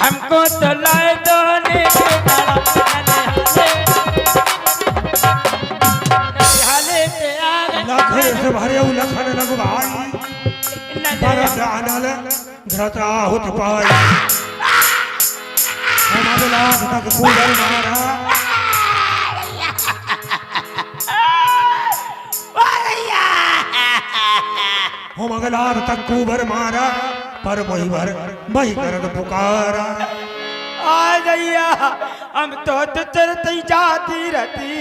हमको तो लाए दोने के ननिहाले पे आ गए लखन से भरे लखन लग भाई भरत आनल धरता हुत पाई हमारे लाख तक कूदर मारा हम अगलार तक कुबर मारा पर वही भर वही करद पुकारा आ गैया हम तो चलती जाती रहती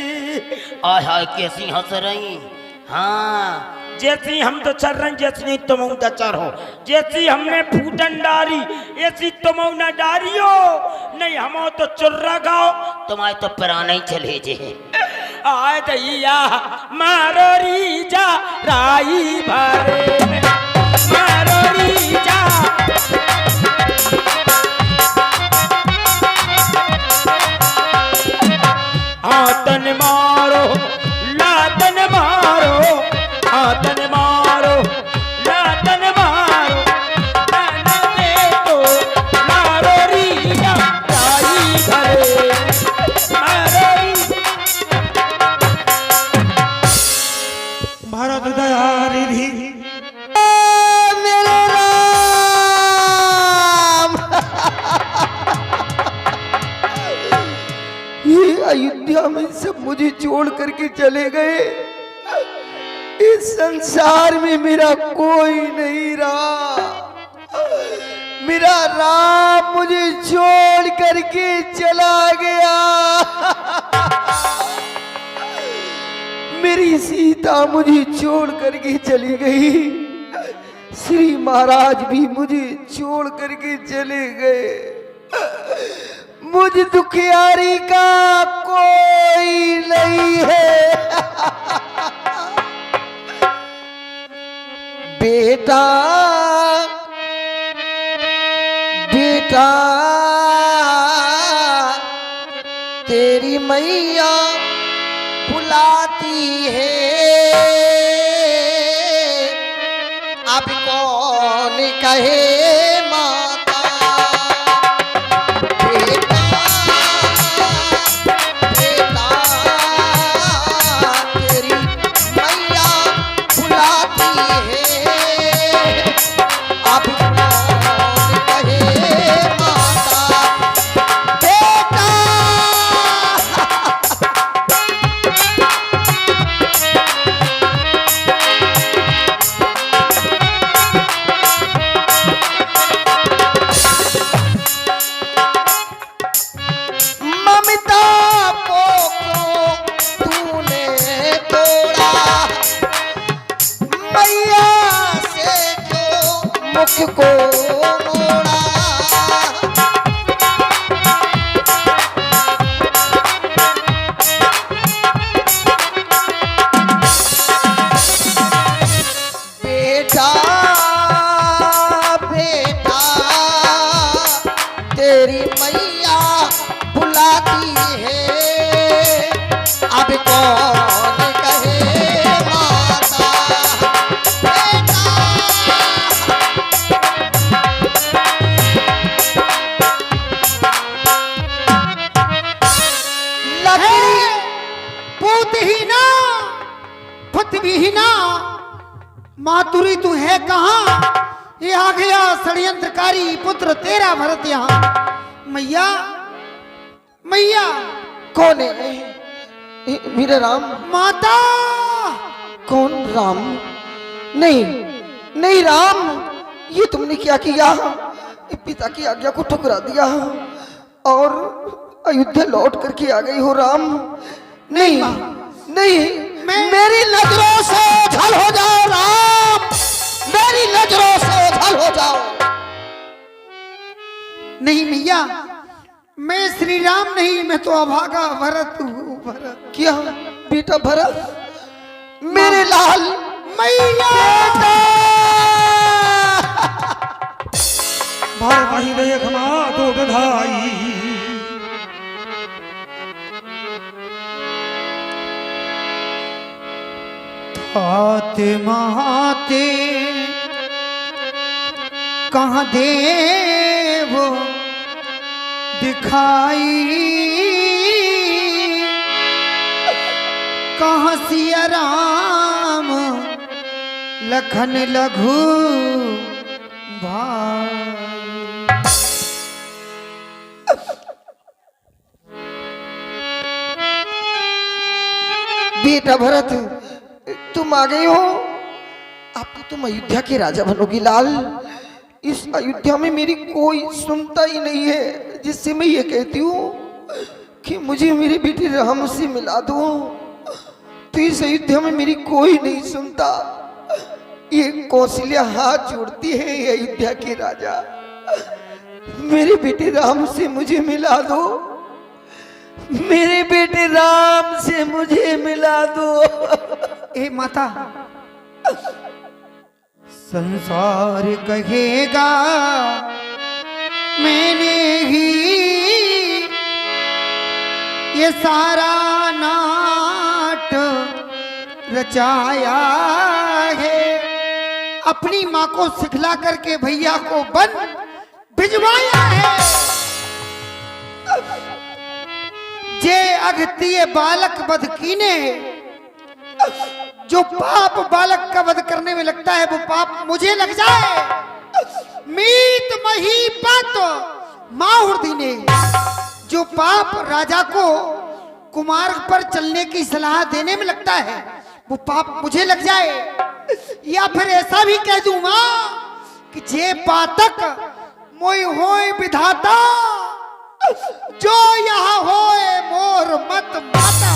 आय हाय कैसी हंस रही। हाँ जैसी हम तो चल रहे जैसी तुम उनका चढ़ो जैसी हमने फूटन डारी ऐसी तुम न डारियो नहीं हम तो चुर्रा गाओ तुम्हारे तो पुराने ही चले जे। आय दैया मारो रीजा राई भरे मारो रीजा आतन मारो लातन मारो आतन मारो लातन मारो दे तो मारो रीजा राई भरे मारो भरत दया रिधि मेरे राम ये अयोध्या में सब मुझे छोड़ करके चले गए। इस संसार में मेरा कोई नहीं रहा। मेरा राम मुझे छोड़ करके चला गया। मेरी सीता मुझे छोड़ करके चली गई। श्री महाराज भी मुझे छोड़ करके चले गए। मुझ दुखियारी का कोई नहीं है। बेटा बेटा तेरी मैया बुलाती है। अब कौन कहे माता बेटा बेटा तेरी मैया बुलाती है। अब कौन कहे माता बेटा ममता को तूने तोड़ा। मैया से तो मुख को मोड़ा। बेटा बेटा तेरी मैया बुलाती है। अब कौन कहे माता बेटा लकड़ी पूतहीना पृथ्वीहीना मातुरी तू है कहाँ? ये आ गया षड्यंत्रकारी पुत्र तेरा भरत यहाँ। मैया मैया कौन है? मेरा राम माता कौन? राम नहीं नहीं राम ये तुमने क्या किया? पिता की आज्ञा को ठुकरा दिया और अयोध्या लौट करके आ गई हो राम। नहीं नहीं मेरी नजरों से ओझल हो जाओ राम। मेरी नजरों से ओझल हो जाओ। नहीं मैया मैं श्री राम नहीं मैं तो अभागा भरत हूँ। भरत क्या बेटा भरत मेरे लाल मैया भरत ही देख माँ तो बधाई फातिमा ते कहाँ देव दिखाई कहाँ सिया राम लखन लघु भाई। बेटा भरत, तुम आ गए हो। अब तो तुम अयोध्या के राजा बनोगी लाल। इस अयोध्या में मेरी कोई सुनता ही नहीं है, जिससे मैं ये कहती हूँ कि मुझे मेरे बेटे राम से मिला दो। तो इस अयोध्या में मेरी कोई नहीं सुनता। ये कौशल्या हाथ जोड़ती है, ये अयोध्या के राजा, मेरे बेटे राम से मुझे मिला दो, मेरे बेटे राम से मुझे मिला दो। ए माता, संसार कहेगा मैंने ही ये सारा नाट रचाया है। अपनी माँ को सिखला करके भैया को बन भिजवाया है। जे अगतिये बालक वध कीने, जो पाप बालक का वध करने में लगता है वो पाप मुझे लग जाए। मीत मही पात माहुर दीने, जो पाप राजा को कुमार्ग पर चलने की सलाह देने में लगता है वो पाप मुझे लग जाए। या फिर ऐसा भी कह दूंगा कि जे पातक मोय होय विधाता, जो यहाँ होए मोर मत माता।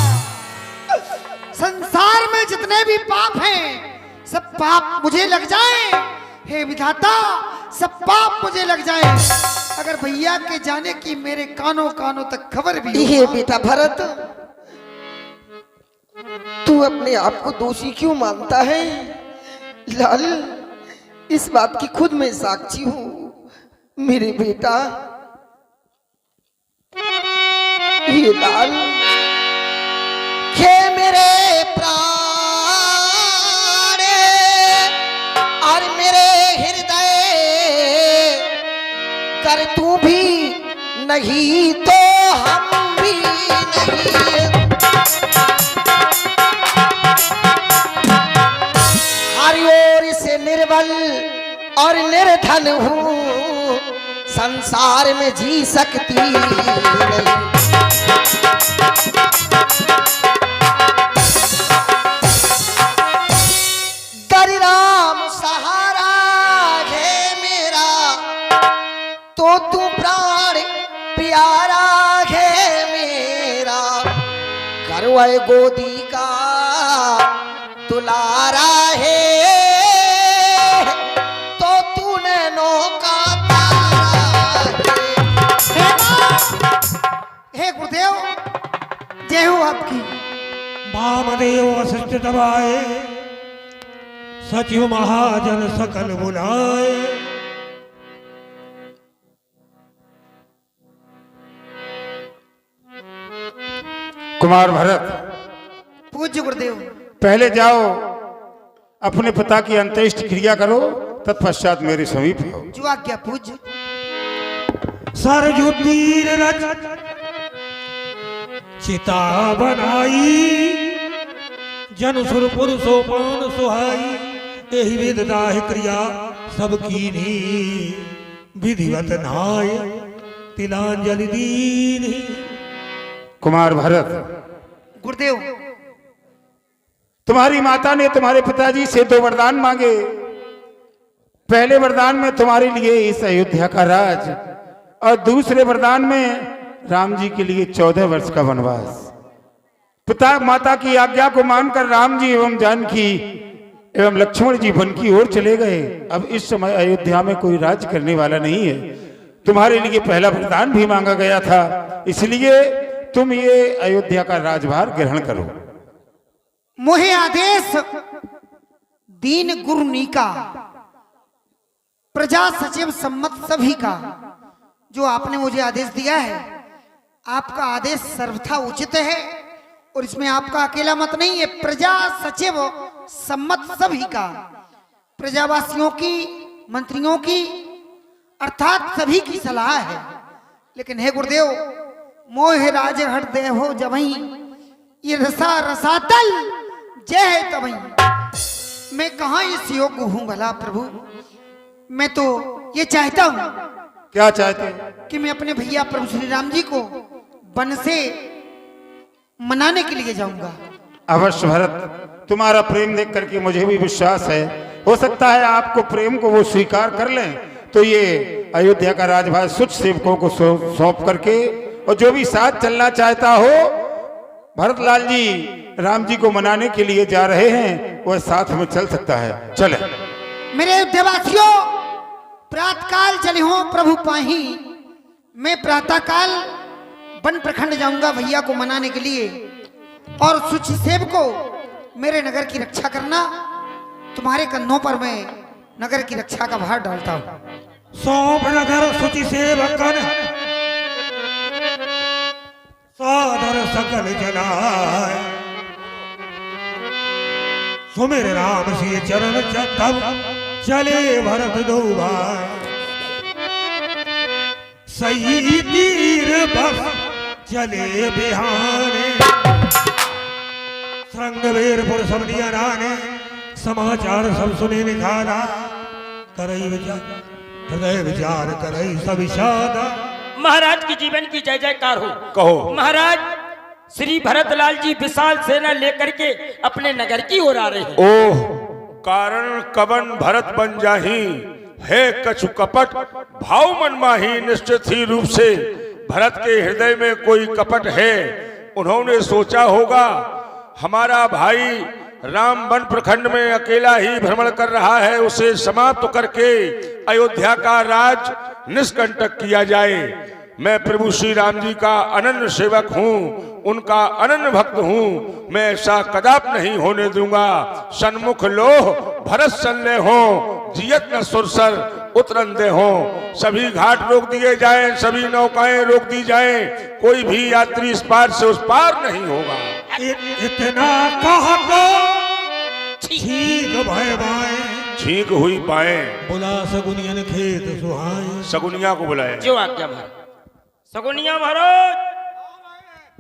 संसार में जितने भी पाप हैं सब पाप मुझे लग जाए। हे विधाता, सब पाप मुझे लग जाए। अगर भैया के जाने की मेरे कानों कानों तक खबर भी ये बेटा भरत, तू अपने आप को दोषी क्यों मानता है? लाल, इस बात की खुद मैं साक्षी हूँ मेरे बेटा। ये लाल के मेरे प्राण और मेरे हृदय, कर तू भी नहीं तो हम भी नहीं। हर ओर से निर्बल और निर्धन हूँ, संसार में जी सकती नहीं। दरि राम सहारा है मेरा, तो तू प्राण प्यारा है मेरा। करवाए गोदी का दुलारा है, तो तू नैनों का तारा है। हे गुरुदेव, जय हो आपकी। वामदेव वशिष्ठ दबाए, सचिव महाजन सकल बुलाए। कुमार भरत, पूज्य गुरुदेव। पहले जाओ अपने पिता की अंत्येष्टि क्रिया करो, तत्पश्चात मेरे समीप आओ। जो आज्ञा पूज्य। सरजू तीर रच चिता बनाई, जन सुर पुरुषो पान सुहाई। एहि विददाह क्रिया सब कीनी, विधिवत नाय तिलांजलि दीनी। कुमार भरत, गुरुदेव, तुम्हारी माता ने तुम्हारे पिताजी से 2 वरदान मांगे। पहले वरदान में तुम्हारे लिए इस अयोध्या का राज, और दूसरे वरदान में राम जी के लिए 14 वर्ष का वनवास। पिता माता की आज्ञा को मानकर राम जी एवं जानकी एवं लक्ष्मण जी वन की ओर चले गए। अब इस समय अयोध्या में कोई राज करने वाला नहीं है। तुम्हारे लिए पहला वरदान भी मांगा गया था, इसलिए तुम ये अयोध्या का राजभार ग्रहण करो। मोहे आदेश दीन गुरु नीका, प्रजा सचिव सम्मत सभी का। जो आपने मुझे आदेश दिया है, आपका आदेश सर्वथा उचित है और इसमें आपका अकेला मत नहीं है। प्रजा सचिव सम्मत सभी का, प्रजावासियों की, मंत्रियों की, अर्थात सभी की सलाह है लेकिन हे गुरुदेव, मोह राज हट दे हो जबही, ये रसा रसातल जय है तबही। मैं कहाँ इस योग्य हूँ भला प्रभु। मैं तो ये चाहता हूँ क्या चाहते हैं? कि मैं अपने भैया प्रभु श्री राम जी को वन से मनाने के लिए जाऊंगा। अवश्य भरत, तुम्हारा प्रेम देख करके मुझे भी विश्वास है, हो सकता है आपको प्रेम को वो स्वीकार कर लें, तो ये अयोध्या का राजभार सुच सेवकों को सौंप करके, और जो भी साथ चलना चाहता हो, भरतलाल जी राम जी को मनाने के लिए जा रहे हैं, वह साथ में चल सकता है। चले मेरे अयोध्यावासियों, प्रातःकाल चले हो प्रभु पाही। मैं प्रातःकाल वन प्रखंड जाऊंगा भैया को मनाने के लिए, और सुचि सेवको मेरे नगर की रक्षा करना। तुम्हारे कंधों पर मैं नगर की रक्षा का भार डालता हूँ। सौंप नगर सुचि सेवकन, सादर सकल जनाय। सुमिर राम सिय चरण तब चले भरत दो भाई। सही तीर बस चले बिहाने, श्रृंगवीरपुर सब दिया राने। समाचार सब सुने निखारा, करई विचार हृदय विचार करई सब इशादा। महाराज की जीवन की जय जयकार हो। कहो। महाराज श्री भरतलाल जी विशाल सेना लेकर के अपने नगर की ओर आ रहे हैं। ओह, कारण कवन भरत बन जाही, है कछु कपट भाव मन माही। निश्चित ही रूप से भरत के हृदय में कोई कपट है। उन्होंने सोचा होगा हमारा भाई राम वन प्रखंड में अकेला ही भ्रमण कर रहा है, उसे समाप्त करके अयोध्या का राज निष्कंटक किया जाए। मैं प्रभु श्री राम जी का अनन्य सेवक हूँ, उनका अनन्य भक्त हूँ। मैं ऐसा कदाप नहीं होने दूंगा। सन्मुख लोह भरत सन्ने हो, जियत न सुरसर उतरन दे हो। सभी घाट रोक दिए जाएं, सभी नौकाएं रोक दी जाएं, कोई भी यात्री इस पार से उस पार नहीं होगा। इतना कहा तो छींक भय बाएं, छींक हुई पाएं। बुला सगुनियन खेत सुहाए। सगुनिया को बुलाए। जो आज्ञा महाराज। सगुनिया महाराज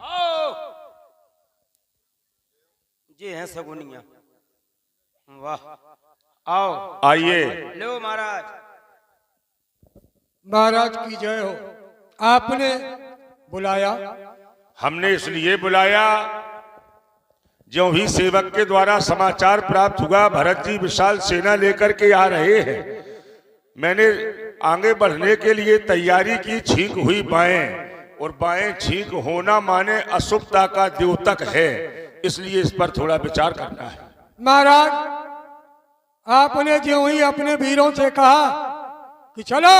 आओ। ये है सगुनिया। वाह, आओ आइए। लो महाराज। महाराज की जय हो। आपने बुलाया? हमने इसलिए बुलाया, जो भी सेवक के द्वारा समाचार प्राप्त हुआ भरत जी विशाल सेना लेकर के आ रहे हैं। मैंने आगे बढ़ने के लिए तैयारी की। छींक हुई बाएं, और बाएं छींक होना माने अशुभता का द्योतक है, इसलिए इस पर थोड़ा विचार करना है। महाराज, आपने जो ही अपने वीरों से कहा कि चलो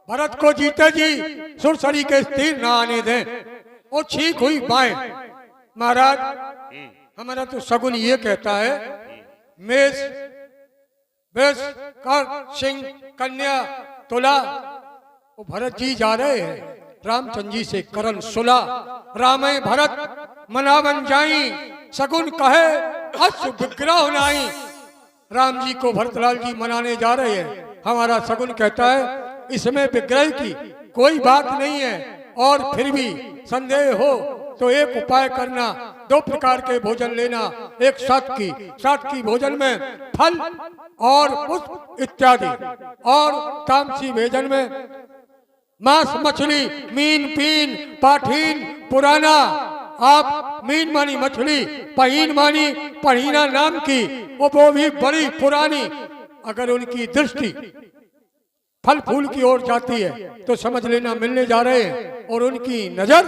भरत को जीते जी सुरसरी के स्थिर न आने दें, और छींक हुई बाएं। महाराज, हमारा तो सगुन ये कहता है, मेष बेस कर सिंह कन्या तुला, वो भरत जी जा रहे हैं रामचंद्र जी से करन सुला। रामे भरत मना बन जाई, सगुन कहे अश्व विग्रह नाई। राम जी को भरतलाल जी मनाने जा रहे हैं। हमारा सगुन कहता है इसमें विग्रह की कोई बात नहीं है, और फिर भी संदेह हो तो एक उपाय करना। 2 प्रकार के भोजन लेना, एक सात्की भोजन में फल और पुष्प इत्यादि, और तामसी भोजन में मांस मछली, मीन पीन पाठीन पुराना। आप मीन मानी मछली, पहीन मानी पहीना नाम की, वो भी बड़ी पुरानी। अगर उनकी दृष्टि फल फूल की ओर जाती है तो समझ लेना मिलने जा रहे हैं, और उनकी नजर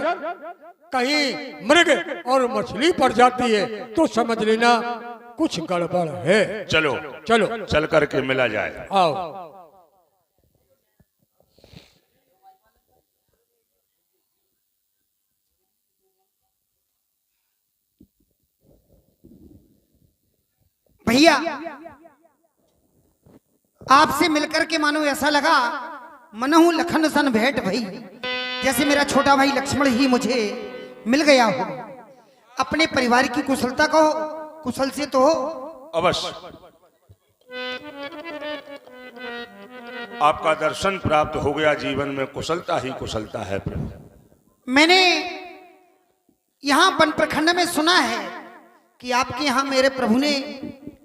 कहीं मृग और मछली पर जाती है तो समझ लेना कुछ गड़बड़ है। चलो चलो चल करके मिला जाए। आओ। भैया, आपसे मिलकर के मानो ऐसा लगा मनहु लखन सन भेंट भई, जैसे मेरा छोटा भाई लक्ष्मण ही मुझे मिल गया हो। अपने परिवार की कुशलता कहो, कुशल से तो हो। अवश्य। आपका दर्शन प्राप्त हो गया। जीवन में कुशलता ही कुशलता है प्रभु। मैंने यहाँ वन प्रखंड में सुना है कि आपके यहाँ मेरे प्रभु ने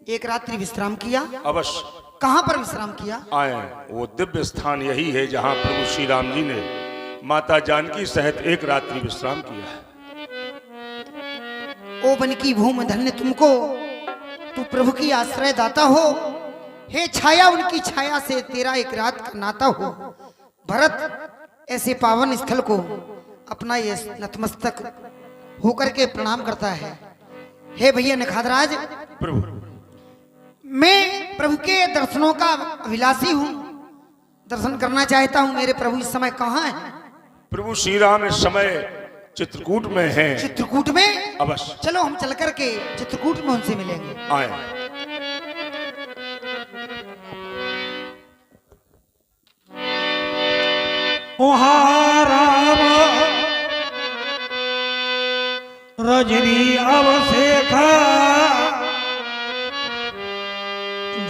एक रात्रि विश्राम किया। अवश्य कहाँ पर विश्राम किया? आए, वो दिव्य स्थान यही है जहाँ प्रभु श्री राम जी ने माता जानकी सहित एक रात्रि विश्राम किया है। ओ वन की भूमि धन्य तुमको, तू प्रभु की आश्रय दाता हो। हे छाया, उनकी छाया से तेरा एक रात का नाता हो। भरत ऐसे पावन स्थल को अपना ये नतमस्तक होकर के प्रणाम करता है। हे भैया नखादराज, प्रभु मैं प्रभु के दर्शनों का अभिलाषी हूँ, दर्शन करना चाहता हूँ। मेरे प्रभु इस समय कहाँ हैं? प्रभु श्री राम इस समय चित्रकूट में हैं। चित्रकूट में? अवश्य। चलो हम चल करके चित्रकूट में उनसे मिलेंगे। आए। वहाँ राम रजनी अवसेखा,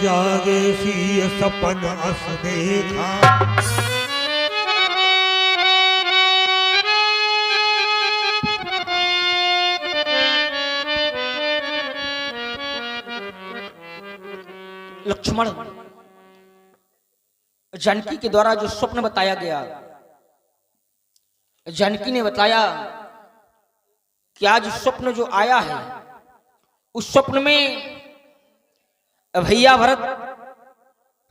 जागे सी सपन अस देखा। लक्ष्मण, जानकी के द्वारा जो स्वप्न बताया गया, जानकी ने बताया कि आज स्वप्न जो आया है, उस स्वप्न में भैया भरत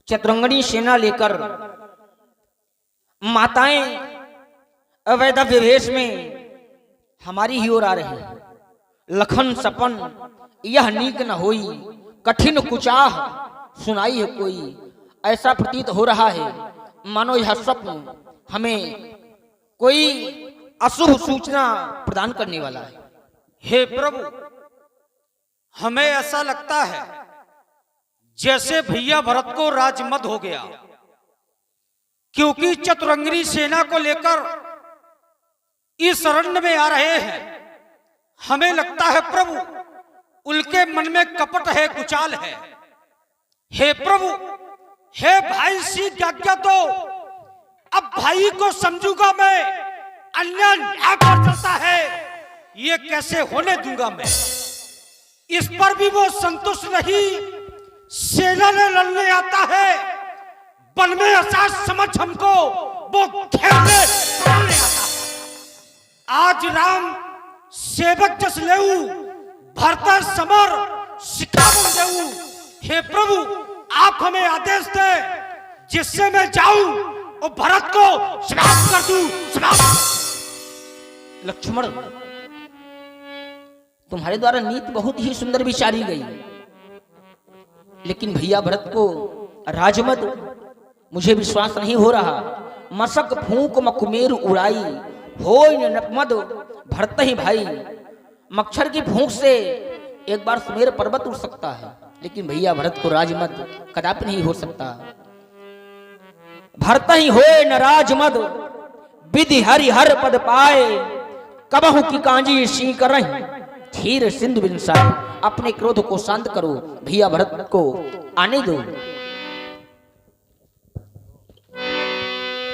चतुरंगनी सेना लेकर माताएं अवैधव्य वेश में हमारी ही ओर आ रही हैं। लखन सपन यह नीक न होई, कठिन कुचाह सुनाई है कोई। ऐसा प्रतीत हो रहा है मानो यह स्वप्न हमें कोई अशुभ सूचना प्रदान करने वाला है। हे प्रभु, हमें ऐसा लगता है जैसे भैया भरत को राजमद हो गया, क्योंकि चतुरंगनी सेना को लेकर इस अरण्य में आ रहे हैं। हमें लगता है प्रभु उनके मन में कपट है, कुचाल है। हे प्रभु, हे भाई सी आज्ञा दो, अब भाई को समझूंगा मैं, अन्याय न्याय पर चलता है, ये कैसे होने दूंगा मैं। इस पर भी वो संतुष्ट नहीं, सेना ने लड़ने आता है, वन में असाज समझ हमको वो घेरने आता है। आज राम सेवक जस लेऊ, भरता समर सिखावन देऊ। हे प्रभु, आप हमें आदेश दे जिससे मैं जाऊं और भरत को समाप्त कर दूं। लक्ष्मण, तुम्हारे द्वारा नीति बहुत ही सुंदर विचारी गई, लेकिन भैया भरत को राजमद मुझे विश्वास नहीं हो रहा। मशक फूंक मकुमेर उड़ाई, होय न नपमद भरत ही भाई। मच्छर की फूंक से एक बार सुमेर पर्वत उड़ सकता है, लेकिन भैया भरत को राजमद कदापि नहीं हो सकता। भरत ही होए न राजमद, विधि हरि हर पद पाए। कबहु की कांजी सी कर रही, धीर सिंधु बिनसाए। अपने क्रोध को शांत करो, भैया भरत को आने दो।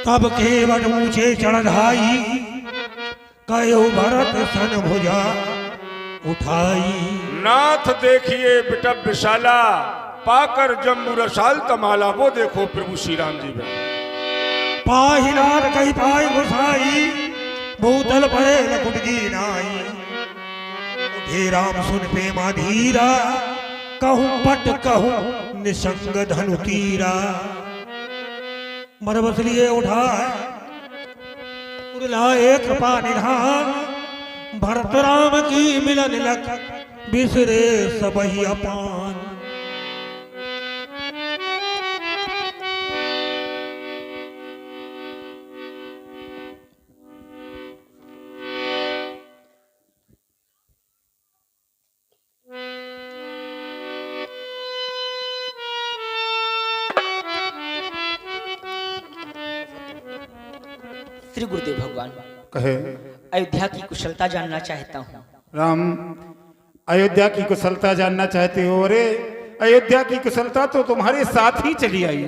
तब केवट ऊंचे चढ़ाई, कयो भरत सन भुजा उठाई। नाथ देखिए बिटप विशाला, पाकर जम्बू रसाल तमाला। वो देखो प्रभु श्री राम जी में पाहिनार कही पाई घुसाई, भूतल पड़े न कुटगी नाई। हे राम सुन पे माधीरा, कहूं पट कहूं निसंग धनु तीरा। मरबस लिए उठाए उड़लाए कृपा निधान, भरत राम की मिलन लख बिसरे सबही अपान। श्री गुरुदेव भगवान, कहे अयोध्या की कुशलता जानना चाहता हूँ। राम, अयोध्या की कुशलता जानना चाहते हो? अरे अयोध्या की कुशलता तो तुम्हारे साथ ही चली आई।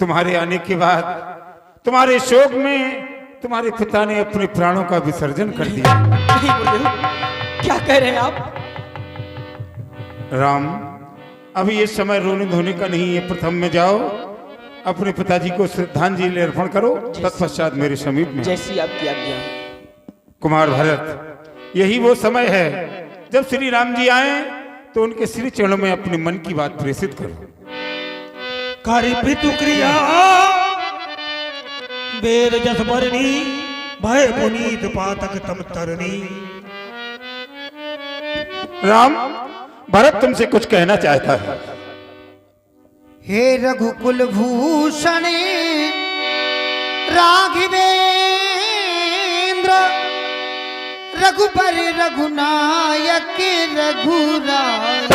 तुम्हारे आने के बाद तुम्हारे शोक में तुम्हारे पिता ने अपने प्राणों का विसर्जन कर दिया। नहीं गुरुदेव, क्या कह रहे हैं आप? राम, अभी ये समय रोने धोने का नहीं है। प्रथम में जाओ, अपने पिताजी को श्रद्धांजलि अर्पण करो, तत्पश्चात मेरे समीप में। जैसी आपकी आज्ञा। कुमार भरत, यही वो समय है जब श्री राम जी आए तो उनके श्री चरणों में अपने मन की बात प्रेषित करो। करि पितु क्रिया वेद जस बरनी, भय पुनीत पातक तम तरनी। राम, भरत तुमसे कुछ कहना चाहता है। हे रघुकुल भूषण राघवेंद्र, रघुबर रघुनायक रघुराय।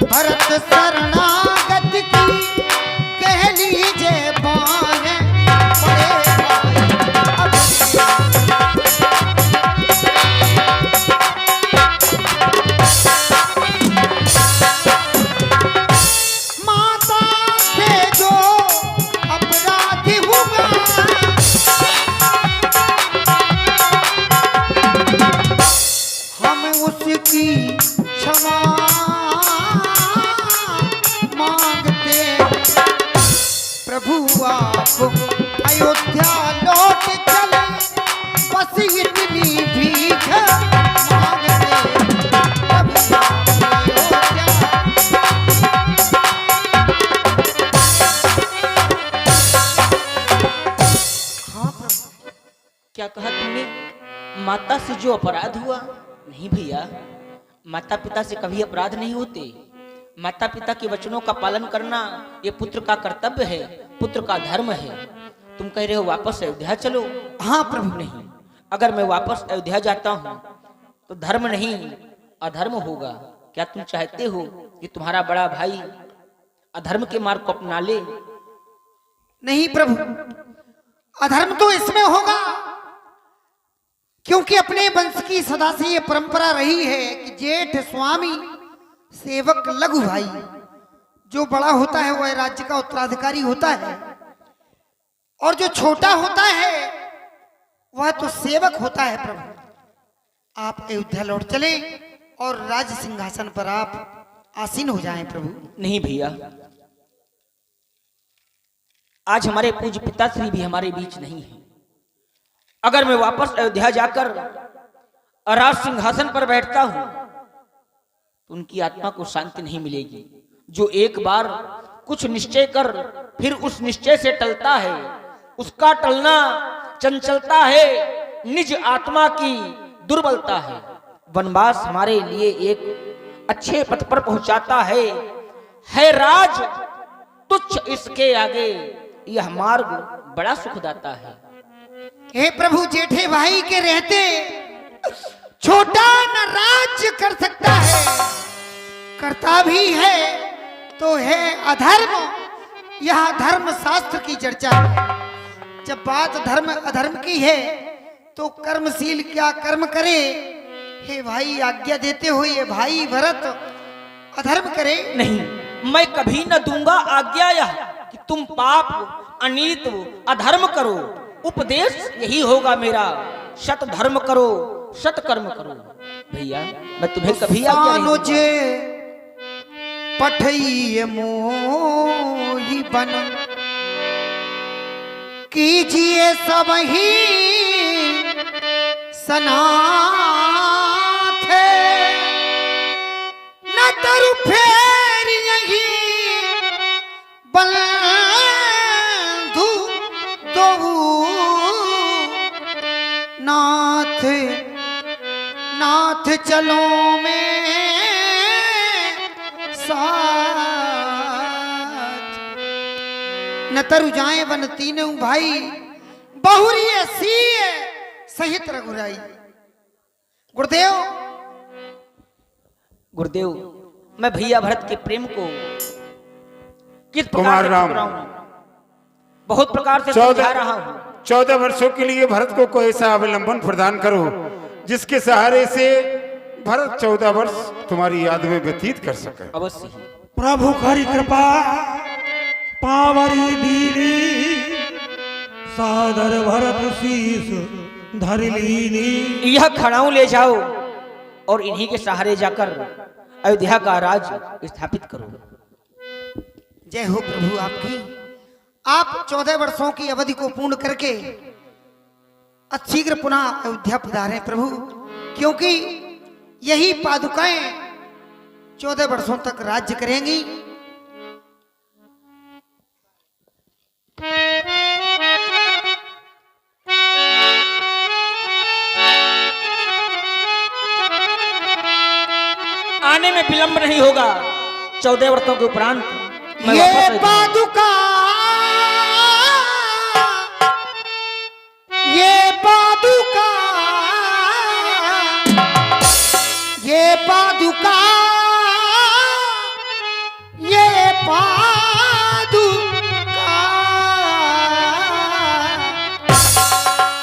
भरत शरणागत की कह लीजिए बाहें बड़े माता से जो अपराधी हुआ, हम उसकी क्षमा प्रभु। आप अयोध्या लौट चले, बस इतनी भीख मांगते प्रभु। हाँ प्रभु, क्या कहा तुमने? माता से जो अपराध हुआ? नहीं भैया, माता पिता से कभी अपराध नहीं होते। माता पिता के वचनों का पालन करना ये पुत्र का कर्तव्य है, पुत्र का धर्म है। तुम कह रहे हो वापस अयोध्या चलो? हाँ प्रभु। नहीं, अगर मैं वापस अयोध्या जाता हूँ तो धर्म नहीं अधर्म होगा। क्या तुम चाहते हो कि तुम्हारा बड़ा भाई अधर्म के मार्ग को अपना ले? नहीं प्रभु, अधर्म तो इसमें होगा क्योंकि अपने वंश की सदा से ये परंपरा रही है कि जेठ स्वामी सेवक लघु भाई। जो बड़ा होता है वह राज्य का उत्तराधिकारी होता है और जो छोटा होता है वह तो सेवक होता है। प्रभु आप अयोध्या लौट चले और राज सिंहासन पर आप आसीन हो जाएं प्रभु। नहीं भैया, आज हमारे पूज्य पिताश्री भी हमारे बीच नहीं है। अगर मैं वापस अयोध्या जाकर राज सिंहासन पर बैठता हूं तो उनकी आत्मा को शांति नहीं मिलेगी। जो एक बार कुछ निश्चय कर फिर उस निश्चय से टलता है, उसका टलना चंचलता है, निज आत्मा की दुर्बलता है। वनवास हमारे लिए एक अच्छे पथ पर पहुंचाता है राज तुच्छ इसके आगे यह मार्ग बड़ा सुखदाता है। हे प्रभु, जेठे भाई के रहते छोटा न राज्य कर सकता है, करता भी है तो है अधर्म। यह धर्म शास्त्र की चर्चा है। जब बात धर्म अधर्म की है तो कर्मशील क्या कर्म करे। हे भाई, आज्ञा देते हो ये भाई भरत अधर्म करे? नहीं, मैं कभी न दूंगा आज्ञा यह कि तुम पाप अनीत अधर्म करो। उपदेश यही होगा मेरा, सत धर्म करो सत कर्म करो। भैया मैं तुम्हें कभी आज्ञा नहीं दूंगा। पठइए मोहि बन कीजिए सब ही सनाथ, न तरु फेर यही बंधु दो नाथ। नाथ चलो में साथ, न तरु जाए वन तीनों भाई, बहुरी सी सहित रघुराई। गुरुदेव गुरुदेव, मैं भैया भरत के प्रेम को किस प्रकार कुमार से राम। ठुकराऊं? बहुत प्रकार से 14 समझा रहा हूँ। 14 वर्षों के लिए भरत को कोई ऐसा अवलंबन प्रदान करो जिसके सहारे से भरत 14 वर्ष तुम्हारी याद में व्यतीत कर सके। अवश्य ही। प्रभु करी कृपा पावरी दीनी सादर भरत शीस धर लीनी। यह खड़ाऊ ले जाओ और इन्हीं के सहारे जाकर अयोध्या का राज स्थापित करो। जय हो प्रभु आपकी। आप 14 वर्षों की अवधि को पूर्ण करके शीघ्र पुनः अयोध्या पधारे प्रभु, क्योंकि यही पादुकाएं 14 वर्षों तक राज्य करेंगी। आने में विलंब नहीं होगा। 14 वर्षों के उपरांत मैं ये वापस आ जाऊंगा। पादुका ये पादुका ये पादुका ये पादुका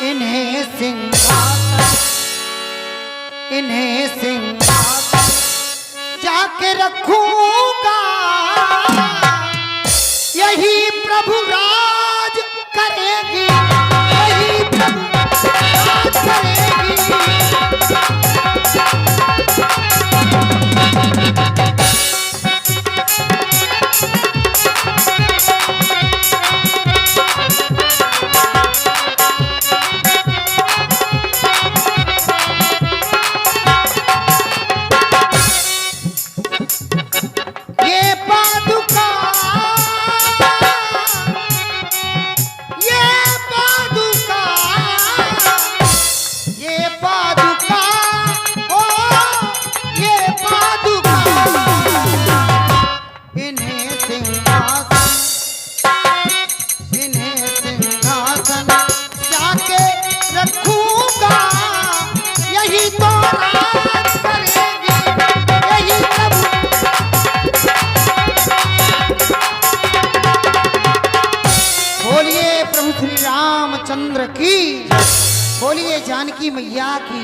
इन्हें सिंहासन जाके रखूंगा, यही प्रभु राज करेगी, यही प्रभु राज करेगी। ये पादुका ये पादुका ये पादुका ओ ये पादुका इन्हें सिंहासन जाके रखूंगा, यही तो राज करेगी, यही प्रभु। बोलिए प्रभु श्री रामचंद्र की, बोलिए जानकी मैया की।